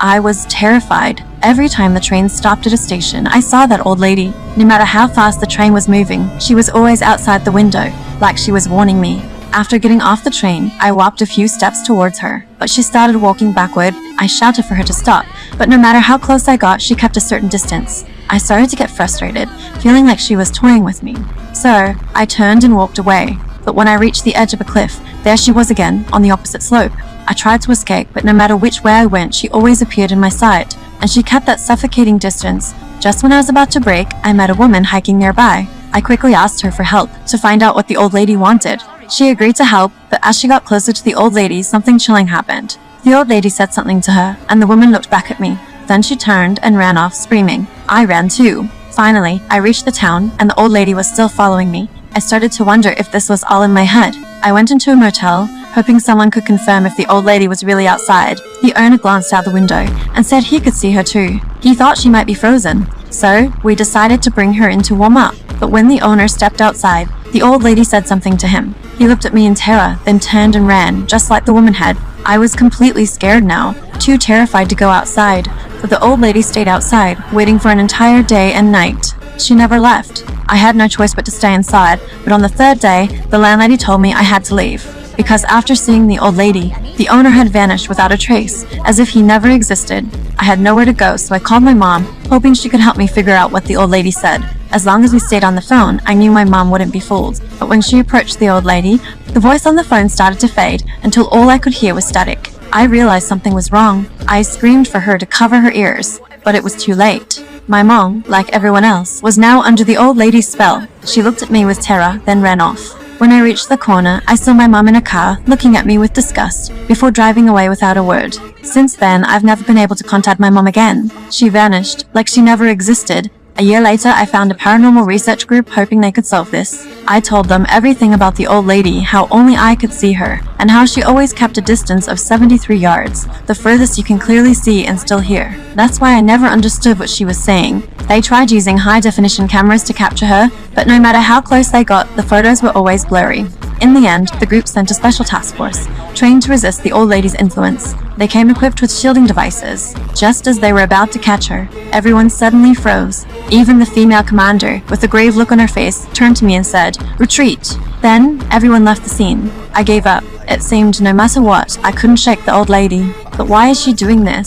I was terrified. Every time the train stopped at a station, I saw that old lady. No matter how fast the train was moving, she was always outside the window, like she was warning me. After getting off the train, I walked a few steps towards her, but she started walking backward. I shouted for her to stop, but no matter how close I got, she kept a certain distance. I started to get frustrated, feeling like she was toying with me. So, I turned and walked away, but when I reached the edge of a cliff, there she was again, on the opposite slope. I tried to escape, but no matter which way I went, she always appeared in my sight, and she kept that suffocating distance. Just when I was about to break, I met a woman hiking nearby. I quickly asked her for help, to find out what the old lady wanted. She agreed to help, but as she got closer to the old lady, something chilling happened. The old lady said something to her, and the woman looked back at me. Then she turned and ran off, screaming. I ran too. Finally, I reached the town, and the old lady was still following me. I started to wonder if this was all in my head. I went into a motel, hoping someone could confirm if the old lady was really outside. The owner glanced out the window and said he could see her too. He thought she might be frozen. So, we decided to bring her in to warm up. But when the owner stepped outside, the old lady said something to him. He looked at me in terror, then turned and ran, just like the woman had. I was completely scared now, too terrified to go outside. But the old lady stayed outside, waiting for an entire day and night. She never left. I had no choice but to stay inside, but on the third day, the landlady told me I had to leave. Because after seeing the old lady, the owner had vanished without a trace, as if he never existed. I had nowhere to go, so I called my mom, hoping she could help me figure out what the old lady said. As long as we stayed on the phone, I knew my mom wouldn't be fooled. But when she approached the old lady, the voice on the phone started to fade until all I could hear was static. I realized something was wrong. I screamed for her to cover her ears, but it was too late. My mom, like everyone else, was now under the old lady's spell. She looked at me with terror, then ran off. When I reached the corner, I saw my mom in a car, looking at me with disgust, before driving away without a word. Since then, I've never been able to contact my mom again. She vanished, like she never existed. A year later, I found a paranormal research group hoping they could solve this. I told them everything about the old lady, how only I could see her, and how she always kept a distance of 73 yards, the furthest you can clearly see and still hear. That's why I never understood what she was saying. They tried using high-definition cameras to capture her, but no matter how close they got, the photos were always blurry. In the end, the group sent a special task force, trained to resist the old lady's influence. They came equipped with shielding devices. Just as they were about to catch her, everyone suddenly froze. Even the female commander, with a grave look on her face, turned to me and said, "Retreat." Then, everyone left the scene. I gave up. It seemed no matter what, I couldn't shake the old lady. But why is she doing this?